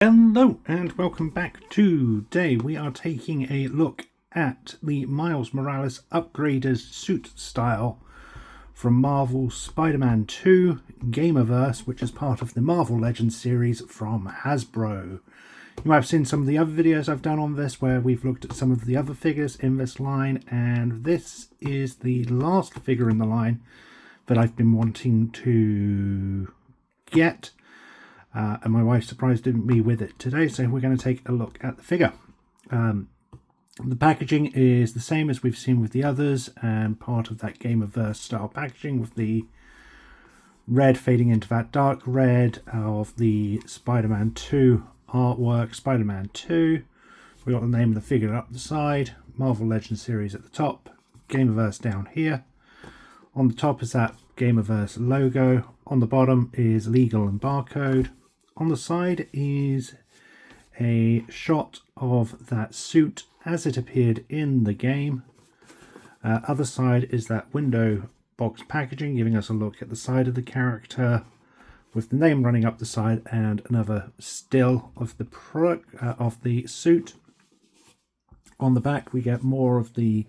Hello and welcome back. Today we are taking a look at the Miles Morales upgraded suit style from Marvel's Spider-Man 2 Gamerverse, which is part of the Marvel Legends series from Hasbro. You might have seen some of the other videos I've done on this where we've looked at some of the other figures in this line, and this is the last figure in the line that I've been wanting to get. And my wife surprised me with it today, so we're going to take a look at the figure. The packaging is the same as we've seen with the others, and part of that Gamerverse style packaging with the red fading into that dark red of the Spider-Man 2 artwork. Spider-Man 2, we got the name of the figure up the side, Marvel Legends series at the top, Gamerverse down here. On the top is that Gamerverse logo. On the bottom is legal and barcode. On the side is a shot of that suit as it appeared in the game. Other side is that window box packaging, giving us a look at the side of the character with the name running up the side and another still of the product of the suit. On the back we get more of the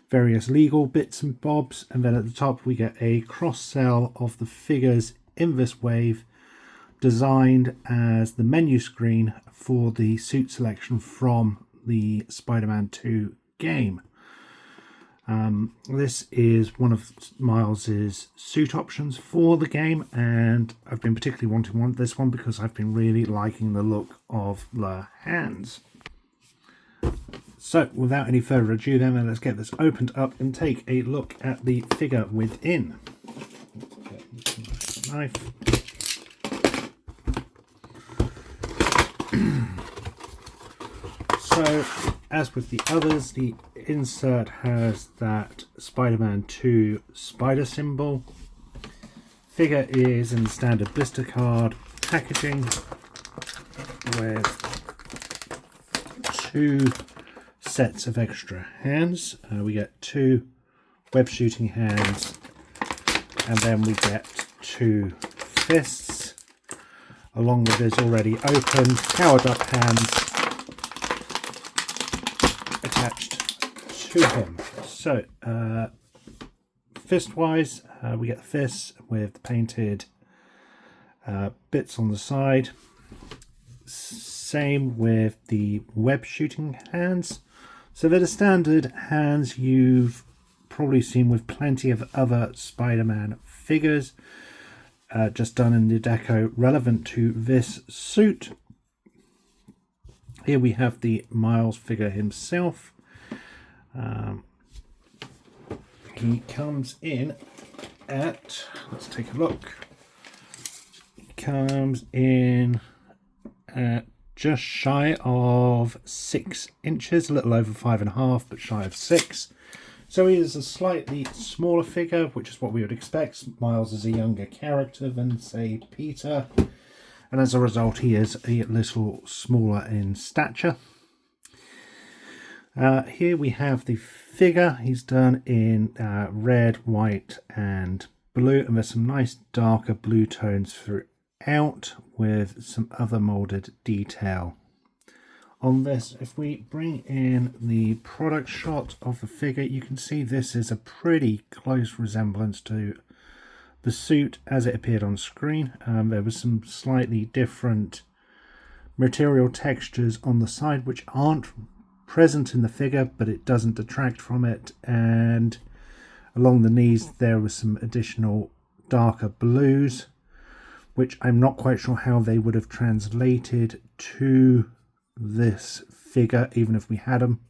various legal bits and bobs, and then at the top we get a cross-sell of the figures in this wave, designed as the menu screen for the suit selection from the Spider-Man 2 game. This is one of Miles's suit options for the game, and I've been particularly wanting this one because I've been really liking the look of the hands. So without any further ado then, let's get this opened up and take a look at the figure within. Let's get the knife. So, as with the others, the insert has that Spider-Man 2 spider symbol. Figure is in standard blister card packaging with two sets of extra hands. We get two web shooting hands, and then we get two fists, along with his already open powered up hands attached to him. So fist wise, we get the fists with the painted bits on the side. Same with the web shooting hands. So they're the standard hands you've probably seen with plenty of other Spider-Man figures, just done in the deco relevant to this suit. Here we have the Miles figure himself. He comes in at, let's take a look, he comes in at just shy of 6 inches, a little over 5.5, but shy of 6. So he is a slightly smaller figure, which is what we would expect. Miles is a younger character than, say, Peter, and as a result he is a little smaller in stature. Here we have the figure. He's done in red, white and blue, and there's some nice darker blue tones throughout with some other molded detail on this. If we bring in the product shot of the figure, you can see this is a pretty close resemblance to the suit as it appeared on screen. There was some slightly different material textures on the side which aren't present in the figure, but it doesn't detract from it, and along the knees there was some additional darker blues, which I'm not quite sure how they would have translated to this figure even if we had them.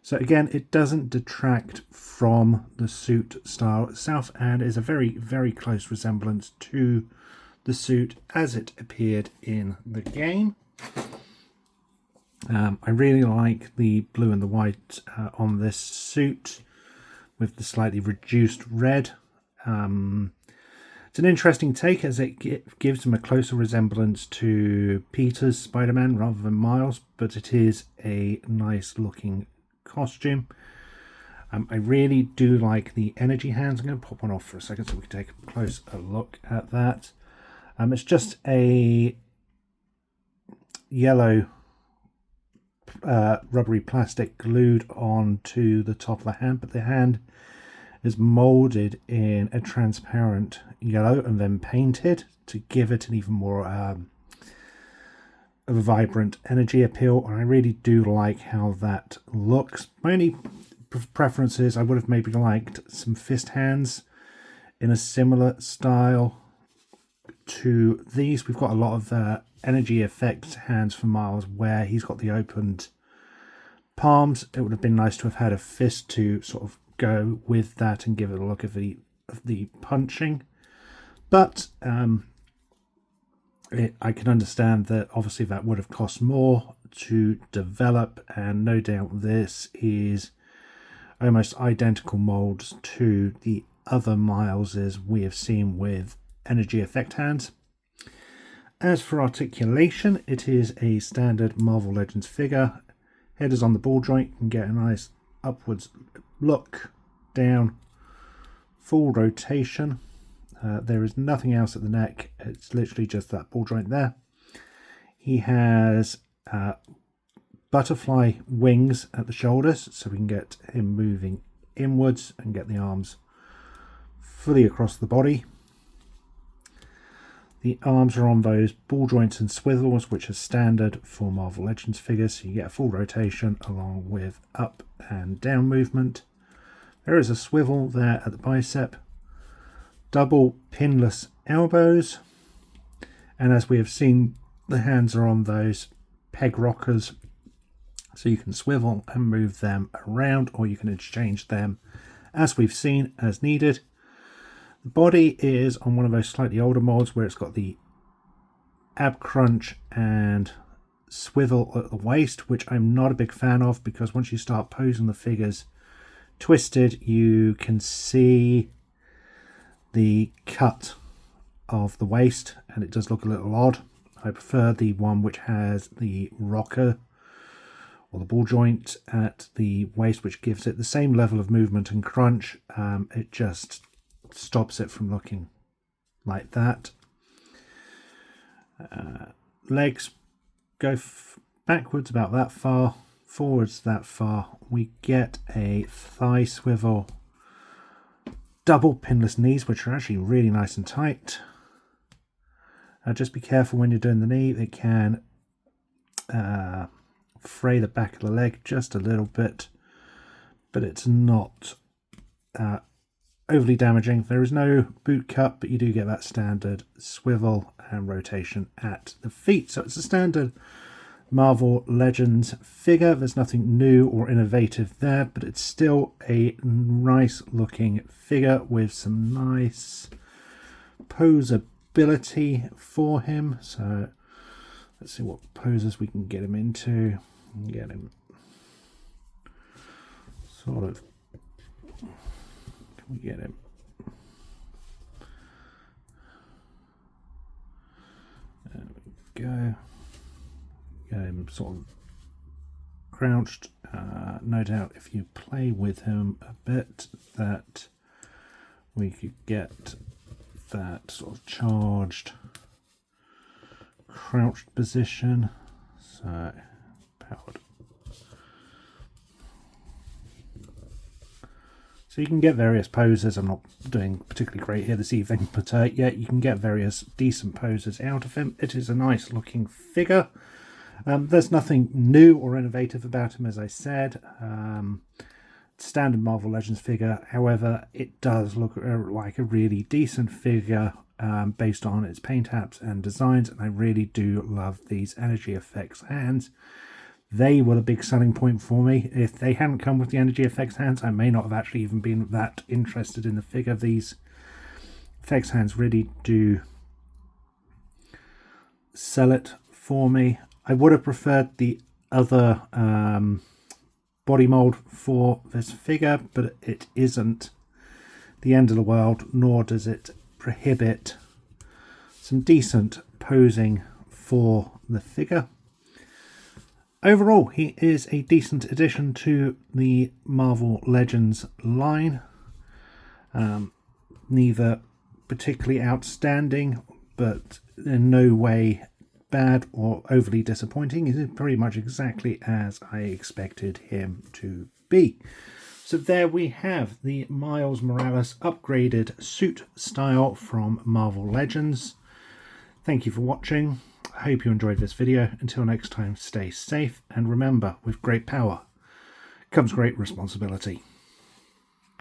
So again, it doesn't detract from the suit style itself, and is a very, very close resemblance to the suit as it appeared in the game. I really like the blue and the white on this suit with the slightly reduced red. It's an interesting take as it gives him a closer resemblance to Peter's Spider-Man rather than Miles, but it is a nice looking costume. I really do like the energy hands. I'm going to pop one off for a second so we can take a closer look at that. It's just a yellow rubbery plastic glued onto the top of the hand, but the hand is molded in a transparent yellow and then painted to give it an even more of a vibrant energy appeal, and I really do like how that looks. My only preference is I would have maybe liked some fist hands in a similar style to these. We've got a lot of energy effect hands for Miles where he's got the opened palms. It would have been nice to have had a fist to sort of go with that and give it a look of the punching, but I can understand that obviously that would have cost more to develop, and no doubt this is almost identical molds to the other Mileses we have seen with energy effect hands. As for articulation, it is a standard Marvel Legends figure. Head is on the ball joint, you can get a nice upwards look, down, full rotation. There is nothing else at the neck, it's literally just that ball joint there. He has butterfly wings at the shoulders, so we can get him moving inwards and get the arms fully across the body. The arms are on those ball joints and swivels, which are standard for Marvel Legends figures, so you get a full rotation along with up and down movement. There is a swivel there at the bicep. Double pinless elbows, and as we have seen, the hands are on those peg rockers, so you can swivel and move them around, or you can interchange them as we've seen as needed. The body is on one of those slightly older molds where it's got the ab crunch and swivel at the waist, which I'm not a big fan of, because once you start posing the figures twisted, you can see the cut of the waist and it does look a little odd. I prefer the one which has the rocker or the ball joint at the waist, which gives it the same level of movement and crunch. It just stops it from looking like that. Legs go backwards about that far, forwards that far. We get a thigh swivel, double pinless knees, which are actually really nice and tight. Just be careful when you're doing the knee, it can fray the back of the leg just a little bit, but it's not overly damaging. There is no boot cut, but you do get that standard swivel and rotation at the feet. So it's a standard Marvel Legends figure. There's nothing new or innovative there, but it's still a nice looking figure with some nice posability for him. So let's see what poses we can get him into. Get him sort of, can we get him there we go. Get him sort of crouched. No doubt if you play with him a bit that we could get that sort of charged crouched position. So powered. So you can get various poses. I'm not doing particularly great here this evening, but yeah, you can get various decent poses out of him. It is a nice looking figure. There's nothing new or innovative about him, as I said. Standard Marvel Legends figure. However, it does look like a really decent figure based on its paint apps and designs, and I really do love these energy effects hands. They were the big selling point for me. If they hadn't come with the energy effects hands, I may not have actually even been that interested in the figure. These effects hands really do sell it for me. I would have preferred the other body mold for this figure, but it isn't the end of the world, nor does it prohibit some decent posing for the figure. Overall, he is a decent addition to the Marvel Legends line. Neither particularly outstanding, but in no way bad or overly disappointing. He's pretty much exactly as I expected him to be. So there we have the Miles Morales upgraded suit style from Marvel Legends. Thank you for watching. I hope you enjoyed this video. Until next time, stay safe, and remember, with great power comes great responsibility.